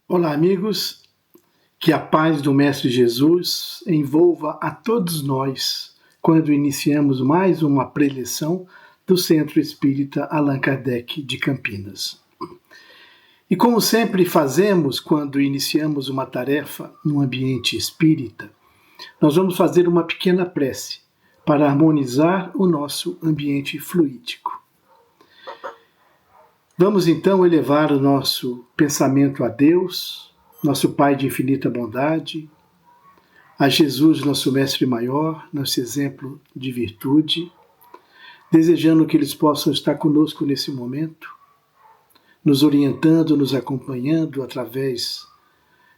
Olá, amigos. Que a paz do Mestre Jesus envolva a todos nós quando iniciamos mais uma preleção do Centro Espírita Allan Kardec de Campinas. E como sempre fazemos quando iniciamos uma tarefa no ambiente espírita, nós vamos fazer uma pequena prece para harmonizar o nosso ambiente fluídico. Vamos então elevar o nosso pensamento a Deus, nosso Pai de infinita bondade, a Jesus, nosso Mestre maior, nosso exemplo de virtude, desejando que eles possam estar conosco nesse momento, nos orientando, nos acompanhando através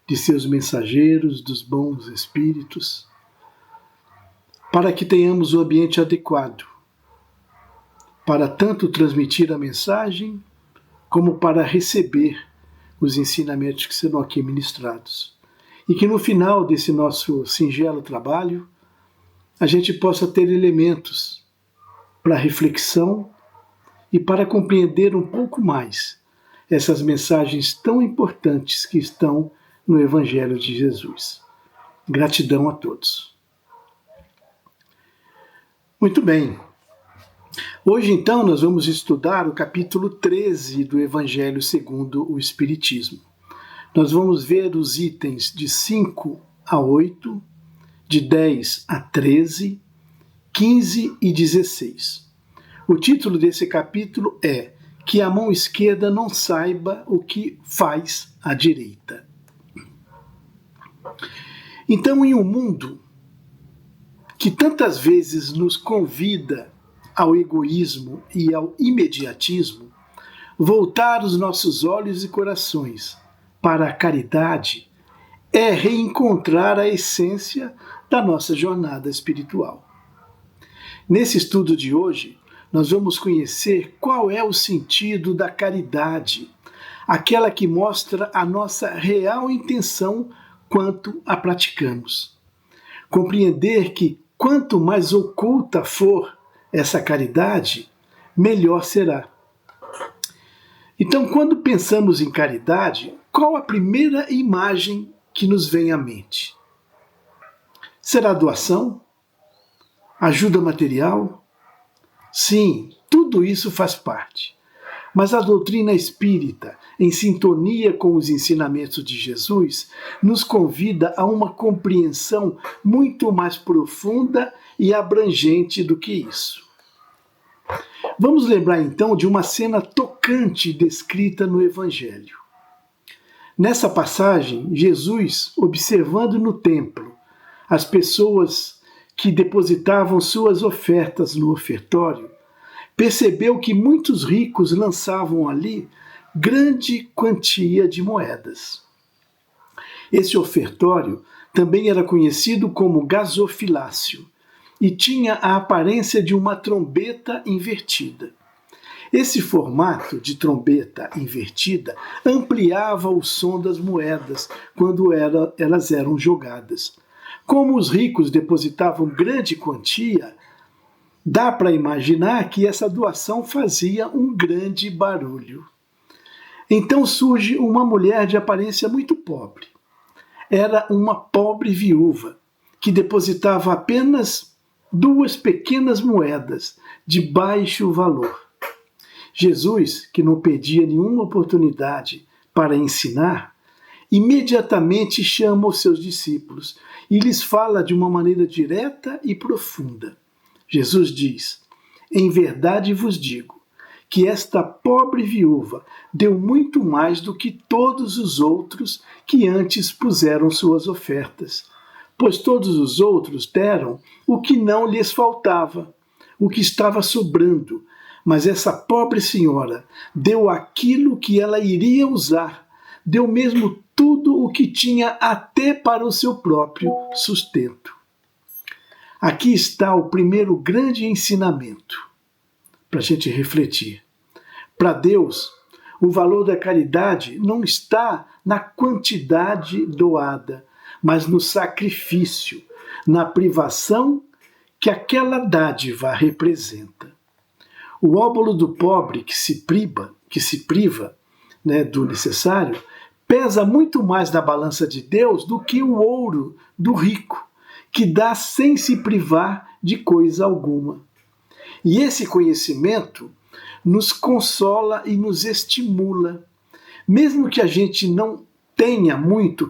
de seus mensageiros, dos bons espíritos, para que tenhamos o ambiente adequado para tanto transmitir a mensagem como para receber os ensinamentos que serão aqui ministrados. E que no final desse nosso singelo trabalho, a gente possa ter elementos para reflexão e para compreender um pouco mais essas mensagens tão importantes que estão no Evangelho de Jesus. Gratidão a todos. Muito bem. Hoje, então, nós vamos estudar o capítulo 13 do Evangelho segundo o Espiritismo. Nós vamos ver os itens de 5 a 8, de 10 a 13, 15 e 16. O título desse capítulo é Que a mão esquerda não saiba o que faz a direita. Então, em um mundo que tantas vezes nos convida ao egoísmo e ao imediatismo, voltar os nossos olhos e corações para a caridade é reencontrar a essência da nossa jornada espiritual. Nesse estudo de hoje, nós vamos conhecer qual é o sentido da caridade, aquela que mostra a nossa real intenção quanto a praticamos. Compreender que quanto mais oculta for essa caridade, melhor será. Então, quando pensamos em caridade, qual a primeira imagem que nos vem à mente? Será doação? Ajuda material? Sim, tudo isso faz parte. Mas a doutrina espírita, em sintonia com os ensinamentos de Jesus, nos convida a uma compreensão muito mais profunda e abrangente do que isso. Vamos lembrar então de uma cena tocante descrita no Evangelho. Nessa passagem, Jesus, observando no templo as pessoas que depositavam suas ofertas no ofertório, percebeu que muitos ricos lançavam ali grande quantia de moedas. Esse ofertório também era conhecido como gasofilácio e tinha a aparência de uma trombeta invertida. Esse formato de trombeta invertida ampliava o som das moedas quando elas eram jogadas. Como os ricos depositavam grande quantia, dá para imaginar que essa doação fazia um grande barulho. Então surge uma mulher de aparência muito pobre. Era uma pobre viúva que depositava apenas 2 pequenas moedas de baixo valor. Jesus, que não perdia nenhuma oportunidade para ensinar, imediatamente chama os seus discípulos e lhes fala de uma maneira direta e profunda. Jesus diz: Em verdade vos digo que esta pobre viúva deu muito mais do que todos os outros que antes puseram suas ofertas, pois todos os outros deram o que não lhes faltava, o que estava sobrando, mas essa pobre senhora deu aquilo que ela iria usar, deu mesmo tudo o que tinha até para o seu próprio sustento. Aqui está o primeiro grande ensinamento para a gente refletir. Para Deus, o valor da caridade não está na quantidade doada, mas no sacrifício, na privação que aquela dádiva representa. O óbolo do pobre que se priva, do necessário, pesa muito mais na balança de Deus do que o ouro do rico, que dá sem se privar de coisa alguma. E esse conhecimento nos consola e nos estimula. Mesmo que a gente não tenha muito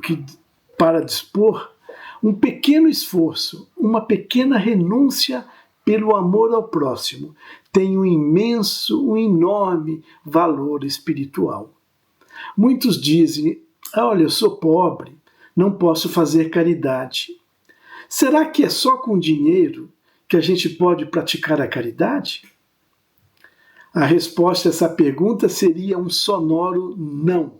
para dispor, um pequeno esforço, uma pequena renúncia pelo amor ao próximo tem um imenso, um enorme valor espiritual. Muitos dizem: olha, eu sou pobre, não posso fazer caridade. Será que é só com dinheiro que a gente pode praticar a caridade? A resposta a essa pergunta seria um sonoro não.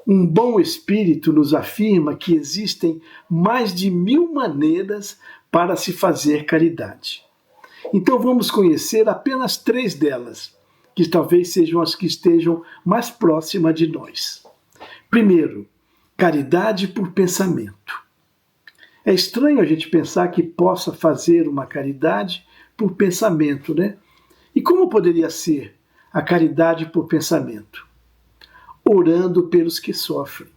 Um bom espírito nos afirma que existem mais de 1000 maneiras para se fazer caridade. Então vamos conhecer apenas 3 delas, que talvez sejam as que estejam mais próximas de nós. Primeiro, caridade por pensamento. É estranho a gente pensar que possa fazer uma caridade por pensamento, né? E como poderia ser a caridade por pensamento? Orando pelos que sofrem,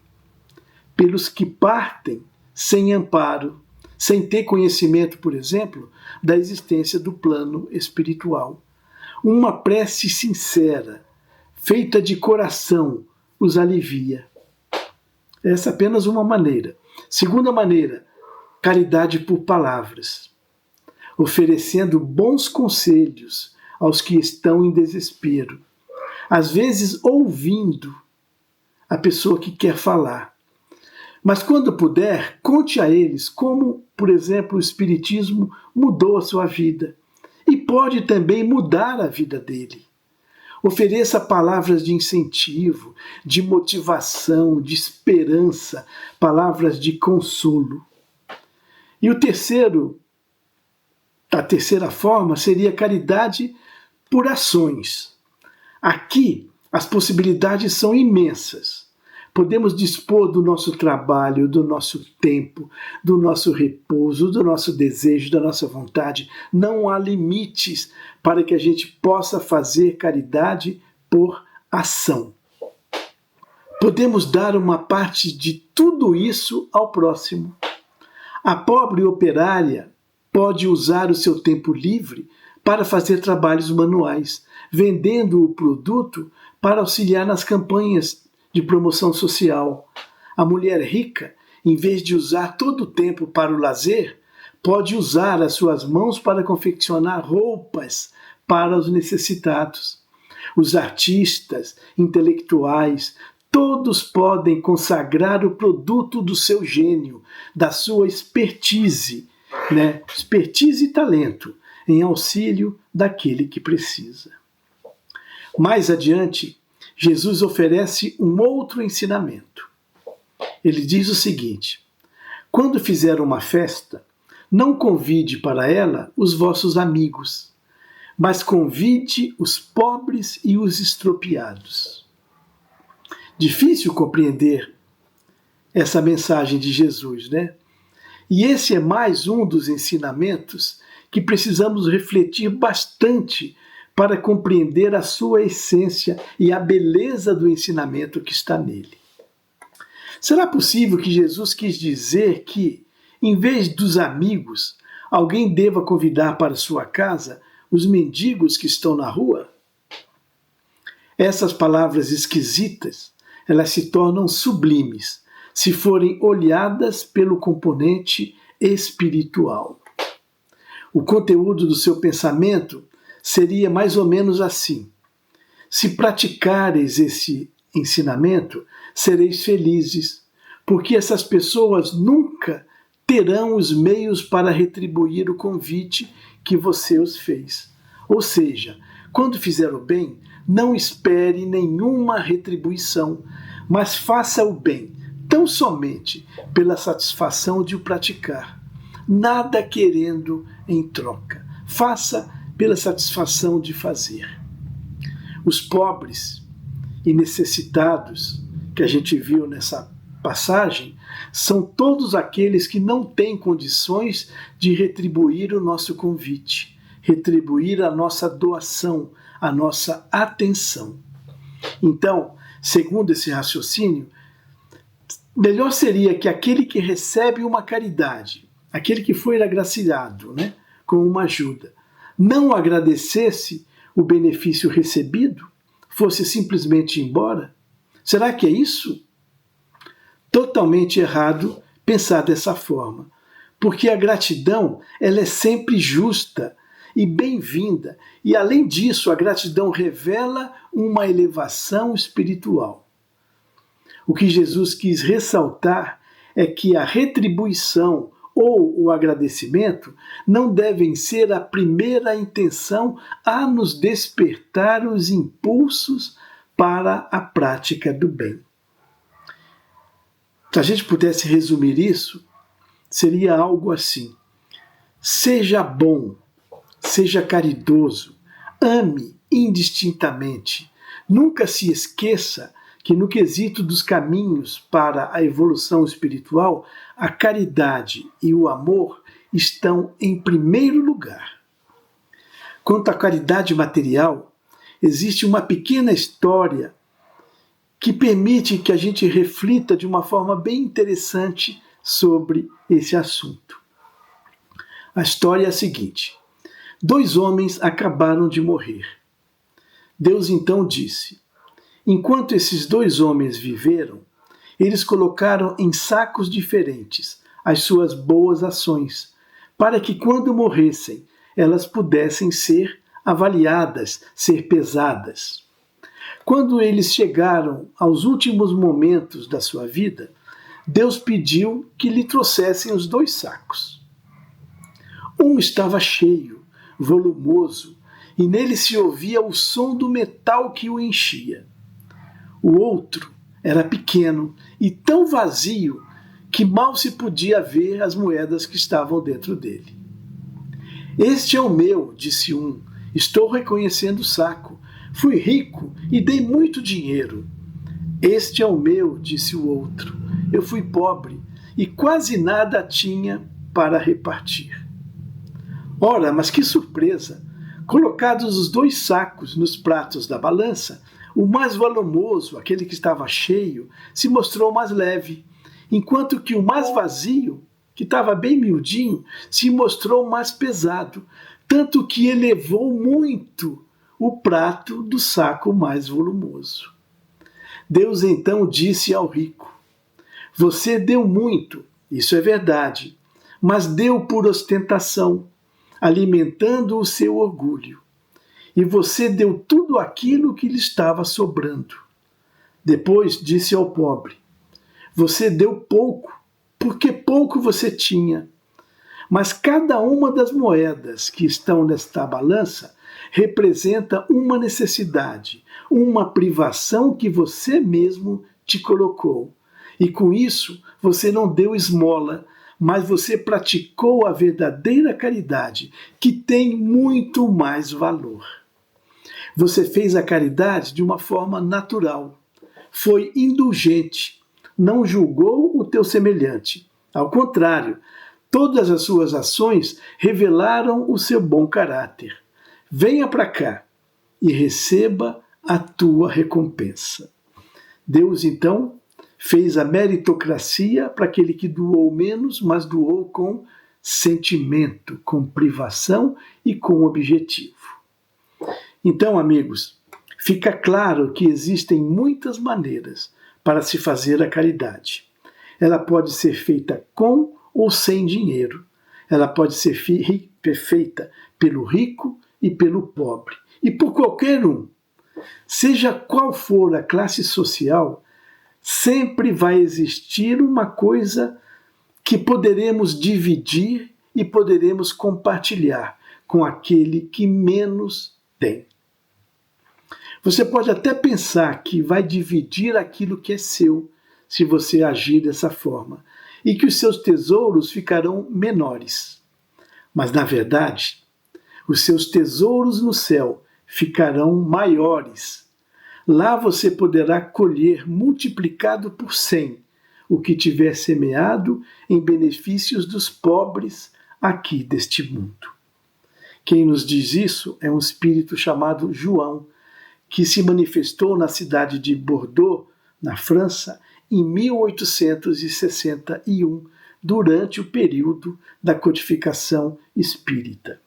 pelos que partem sem amparo, sem ter conhecimento, por exemplo, da existência do plano espiritual. Uma prece sincera, feita de coração, os alivia. Essa é apenas uma maneira. Segunda maneira, caridade por palavras, oferecendo bons conselhos aos que estão em desespero, às vezes ouvindo a pessoa que quer falar. Mas quando puder, conte a eles como, por exemplo, o Espiritismo mudou a sua vida e pode também mudar a vida dele. Ofereça palavras de incentivo, de motivação, de esperança, palavras de consolo. E a terceira forma seria caridade por ações. Aqui as possibilidades são imensas. Podemos dispor do nosso trabalho, do nosso tempo, do nosso repouso, do nosso desejo, da nossa vontade. Não há limites para que a gente possa fazer caridade por ação. Podemos dar uma parte de tudo isso ao próximo. A pobre operária pode usar o seu tempo livre para fazer trabalhos manuais, vendendo o produto para auxiliar nas campanhas de promoção social. A mulher rica, em vez de usar todo o tempo para o lazer, pode usar as suas mãos para confeccionar roupas para os necessitados. Os artistas, intelectuais, todos podem consagrar o produto do seu gênio, da sua expertise, expertise e talento, em auxílio daquele que precisa. Mais adiante, Jesus oferece um outro ensinamento. Ele diz o seguinte: quando fizer uma festa, não convide para ela os vossos amigos, mas convide os pobres e os estropiados. Difícil compreender essa mensagem de Jesus, né? E esse é mais um dos ensinamentos que precisamos refletir bastante para compreender a sua essência e a beleza do ensinamento que está nele. Será possível que Jesus quis dizer que, em vez dos amigos, alguém deva convidar para sua casa os mendigos que estão na rua? Essas palavras esquisitas, elas se tornam sublimes se forem olhadas pelo componente espiritual. O conteúdo do seu pensamento seria mais ou menos assim: se praticareis esse ensinamento, sereis felizes, porque essas pessoas nunca terão os meios para retribuir o convite que você os fez. Ou seja, quando fizer o bem, não espere nenhuma retribuição, mas faça o bem tão somente pela satisfação de o praticar, nada querendo em troca. Faça pela satisfação de fazer. Os pobres e necessitados que a gente viu nessa passagem são todos aqueles que não têm condições de retribuir o nosso convite, retribuir a nossa doação, a nossa atenção. Então, segundo esse raciocínio, Melhor seria que aquele que recebe uma caridade, aquele que foi agraciado, né, com uma ajuda, não agradecesse o benefício recebido, fosse simplesmente embora? Será que é isso? Totalmente errado pensar dessa forma, porque a gratidão ela é sempre justa e bem-vinda, e além disso, a gratidão revela uma elevação espiritual. O que Jesus quis ressaltar é que a retribuição ou o agradecimento não devem ser a primeira intenção a nos despertar os impulsos para a prática do bem. Se a gente pudesse resumir isso, seria algo assim: seja bom, seja caridoso, ame indistintamente, nunca se esqueça que no quesito dos caminhos para a evolução espiritual, a caridade e o amor estão em primeiro lugar. Quanto à caridade material, existe uma pequena história que permite que a gente reflita de uma forma bem interessante sobre esse assunto. A história é a seguinte: 2 homens acabaram de morrer. Deus então disse: enquanto esses 2 homens viveram, eles colocaram em sacos diferentes as suas boas ações, para que quando morressem, elas pudessem ser avaliadas, ser pesadas. Quando eles chegaram aos últimos momentos da sua vida, Deus pediu que lhe trouxessem os 2 sacos. Um estava cheio, volumoso, e nele se ouvia o som do metal que o enchia. O outro era pequeno e tão vazio que mal se podia ver as moedas que estavam dentro dele. Este é o meu, disse um, estou reconhecendo o saco. Fui rico e dei muito dinheiro. Este é o meu, disse o outro. Eu fui pobre e quase nada tinha para repartir. Ora, mas que surpresa! Colocados os 2 sacos nos pratos da balança, o mais volumoso, aquele que estava cheio, se mostrou mais leve, enquanto que o mais vazio, que estava bem miudinho, se mostrou mais pesado, tanto que elevou muito o prato do saco mais volumoso. Deus então disse ao rico: você deu muito, isso é verdade, mas deu por ostentação, alimentando o seu orgulho. E você deu tudo aquilo que lhe estava sobrando. Depois disse ao pobre: você deu pouco, porque pouco você tinha. Mas cada uma das moedas que estão nesta balança representa uma necessidade, uma privação que você mesmo te colocou. E com isso, você não deu esmola, mas você praticou a verdadeira caridade, que tem muito mais valor. Você fez a caridade de uma forma natural, foi indulgente, não julgou o teu semelhante. Ao contrário, todas as suas ações revelaram o seu bom caráter. Venha para cá e receba a tua recompensa. Deus, então, fez a meritocracia para aquele que doou menos, mas doou com sentimento, com privação e com objetivo. Então, amigos, fica claro que existem muitas maneiras para se fazer a caridade. Ela pode ser feita com ou sem dinheiro. Ela pode ser feita pelo rico e pelo pobre, e por qualquer um. Seja qual for a classe social, sempre vai existir uma coisa que poderemos dividir e poderemos compartilhar com aquele que menos tem. Você pode até pensar que vai dividir aquilo que é seu, se você agir dessa forma, e que os seus tesouros ficarão menores. Mas, na verdade, os seus tesouros no céu ficarão maiores. Lá você poderá colher multiplicado por 100 o que tiver semeado em benefícios dos pobres aqui deste mundo. Quem nos diz isso é um espírito chamado João, que se manifestou na cidade de Bordeaux na França, em 1861, durante o período da codificação espírita.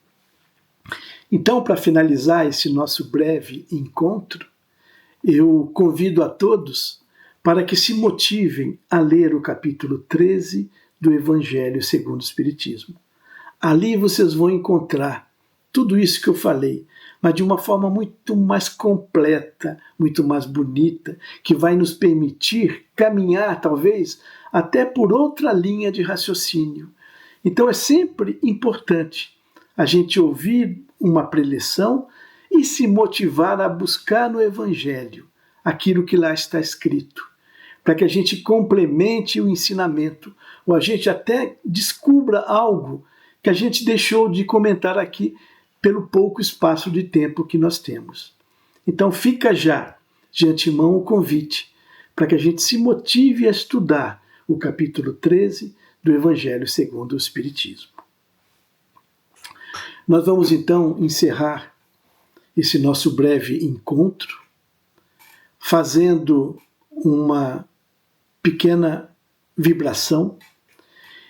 Então, para finalizar esse nosso breve encontro, eu convido a todos para que se motivem a ler o capítulo 13 do Evangelho segundo o Espiritismo. Ali vocês vão encontrar tudo isso que eu falei, mas de uma forma muito mais completa, muito mais bonita, que vai nos permitir caminhar, talvez, até por outra linha de raciocínio. Então é sempre importante a gente ouvir uma preleção e se motivar a buscar no Evangelho aquilo que lá está escrito, para que a gente complemente o ensinamento, ou a gente até descubra algo que a gente deixou de comentar aqui pelo pouco espaço de tempo que nós temos. Então fica já, de antemão, o convite para que a gente se motive a estudar o capítulo 13 do Evangelho segundo o Espiritismo. Nós vamos então encerrar esse nosso breve encontro fazendo uma pequena vibração,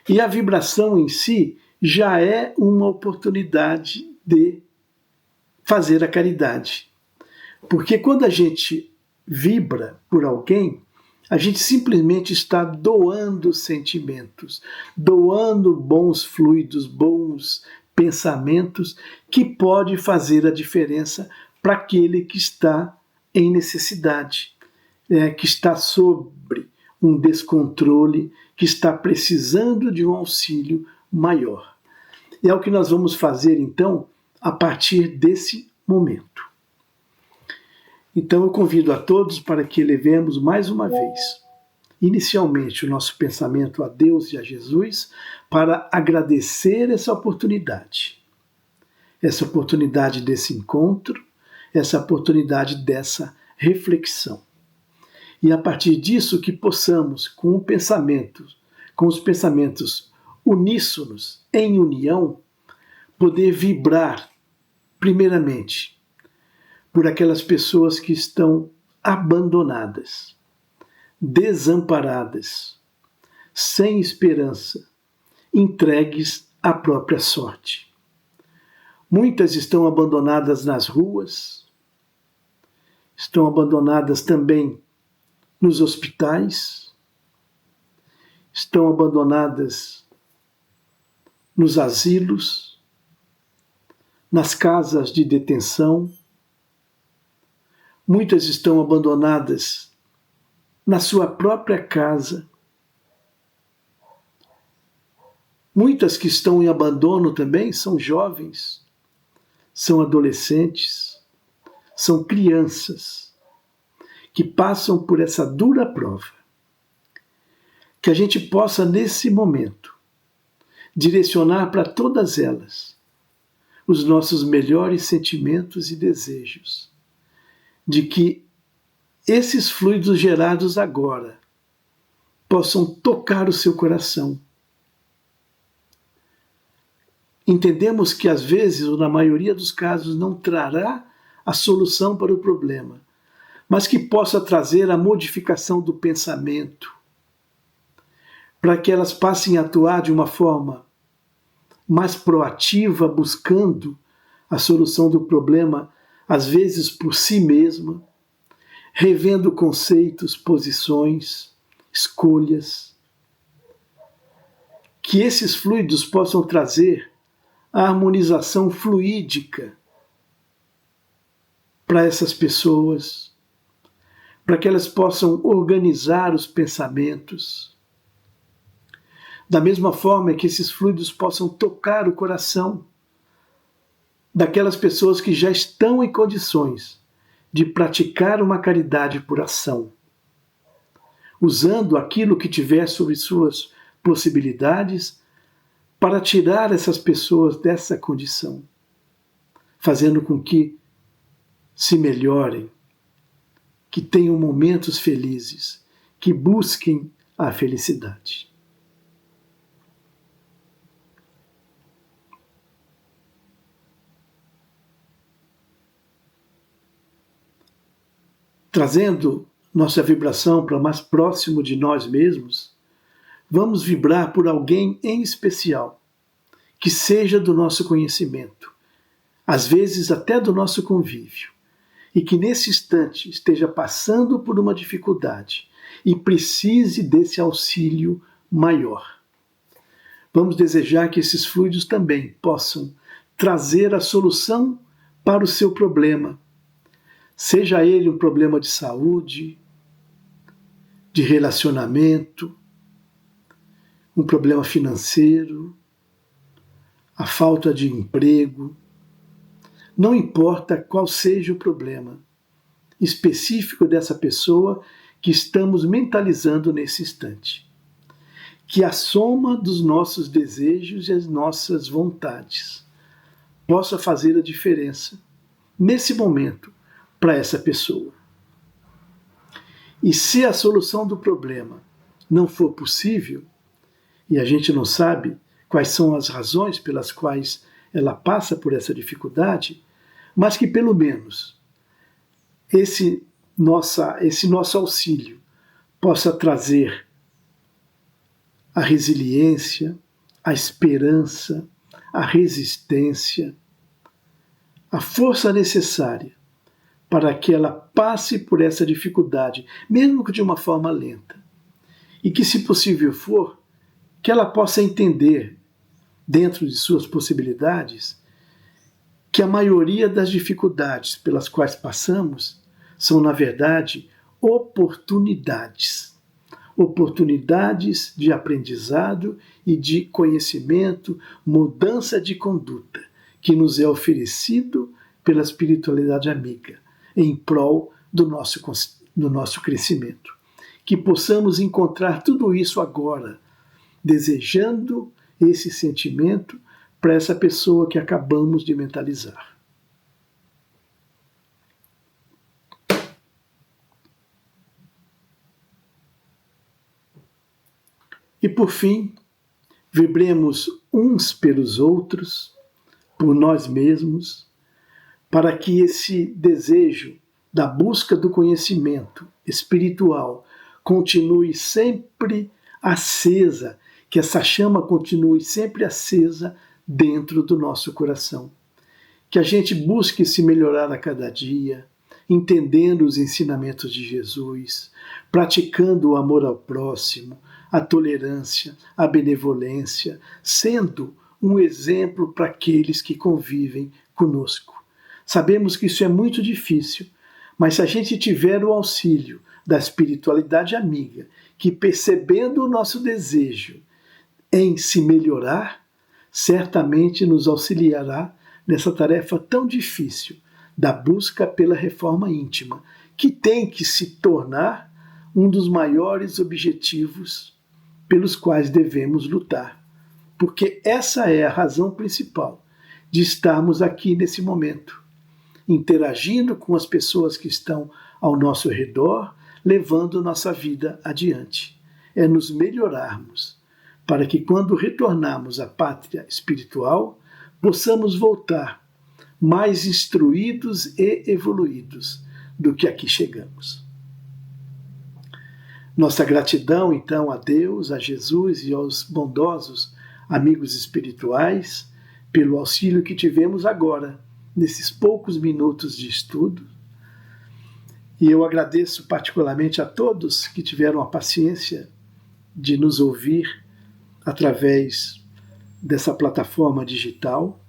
e a vibração em si já é uma oportunidade de fazer a caridade. Porque quando a gente vibra por alguém, a gente simplesmente está doando sentimentos, doando bons fluidos, bons pensamentos, que pode fazer a diferença para aquele que está em necessidade, que está sobre um descontrole, que está precisando de um auxílio maior. E é o que nós vamos fazer, então, a partir desse momento. Então eu convido a todos para que elevemos mais uma vez, inicialmente, o nosso pensamento a Deus e a Jesus, para agradecer essa oportunidade desse encontro, essa oportunidade dessa reflexão. E a partir disso que possamos, com os pensamentos uníssonos, em união, poder vibrar, primeiramente, por aquelas pessoas que estão abandonadas, desamparadas, sem esperança, entregues à própria sorte. Muitas estão abandonadas nas ruas, estão abandonadas também nos hospitais, estão abandonadas nos asilos, nas casas de detenção. Muitas estão abandonadas na sua própria casa. Muitas que estão em abandono também são jovens, são adolescentes, são crianças que passam por essa dura prova. Que a gente possa, nesse momento, direcionar para todas elas os nossos melhores sentimentos e desejos, de que esses fluidos gerados agora possam tocar o seu coração. Entendemos que às vezes, ou na maioria dos casos, não trará a solução para o problema, mas que possa trazer a modificação do pensamento, para que elas passem a atuar de uma forma mais proativa, buscando a solução do problema, às vezes por si mesma, revendo conceitos, posições, escolhas. Que esses fluidos possam trazer a harmonização fluídica para essas pessoas, para que elas possam organizar os pensamentos, da mesma forma que esses fluidos possam tocar o coração daquelas pessoas que já estão em condições de praticar uma caridade por ação, usando aquilo que tiver sobre suas possibilidades para tirar essas pessoas dessa condição, fazendo com que se melhorem, que tenham momentos felizes, que busquem a felicidade. Trazendo nossa vibração para mais próximo de nós mesmos, vamos vibrar por alguém em especial, que seja do nosso conhecimento, às vezes até do nosso convívio, e que nesse instante esteja passando por uma dificuldade e precise desse auxílio maior. Vamos desejar que esses fluidos também possam trazer a solução para o seu problema, seja ele um problema de saúde, de relacionamento, um problema financeiro, a falta de emprego. Não importa qual seja o problema específico dessa pessoa que estamos mentalizando nesse instante. Que a soma dos nossos desejos e as nossas vontades possa fazer a diferença nesse momento para essa pessoa. E se a solução do problema não for possível, e a gente não sabe quais são as razões pelas quais ela passa por essa dificuldade, mas que pelo menos esse nosso auxílio possa trazer a resiliência, a esperança, a resistência, a força necessária para que ela passe por essa dificuldade, mesmo que de uma forma lenta. E que, se possível for, que ela possa entender, dentro de suas possibilidades, que a maioria das dificuldades pelas quais passamos são, na verdade, oportunidades. Oportunidades de aprendizado e de conhecimento, mudança de conduta, que nos é oferecido pela espiritualidade amiga, em prol do nosso crescimento. Que possamos encontrar tudo isso agora, desejando esse sentimento para essa pessoa que acabamos de mentalizar. E por fim, vibremos uns pelos outros, por nós mesmos, para que esse desejo da busca do conhecimento espiritual continue sempre acesa, que essa chama continue sempre acesa dentro do nosso coração. Que a gente busque se melhorar a cada dia, entendendo os ensinamentos de Jesus, praticando o amor ao próximo, a tolerância, a benevolência, sendo um exemplo para aqueles que convivem conosco. Sabemos que isso é muito difícil, mas se a gente tiver o auxílio da espiritualidade amiga, que percebendo o nosso desejo em se melhorar, certamente nos auxiliará nessa tarefa tão difícil da busca pela reforma íntima, que tem que se tornar um dos maiores objetivos pelos quais devemos lutar. Porque essa é a razão principal de estarmos aqui nesse momento, interagindo com as pessoas que estão ao nosso redor, levando nossa vida adiante. É nos melhorarmos, para que quando retornarmos à pátria espiritual, possamos voltar mais instruídos e evoluídos do que aqui chegamos. Nossa gratidão, então, a Deus, a Jesus e aos bondosos amigos espirituais, pelo auxílio que tivemos agora, nesses poucos minutos de estudo. E eu agradeço particularmente a todos que tiveram a paciência de nos ouvir através dessa plataforma digital.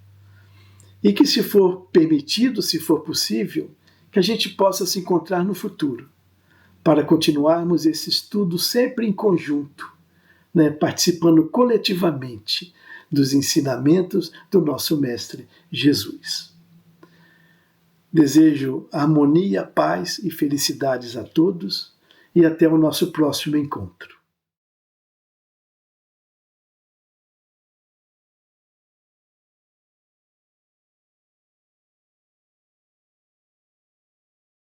E que, se for permitido, se for possível, que a gente possa se encontrar no futuro, para continuarmos esse estudo sempre em conjunto, participando coletivamente dos ensinamentos do nosso Mestre Jesus. Desejo harmonia, paz e felicidades a todos e até o nosso próximo encontro.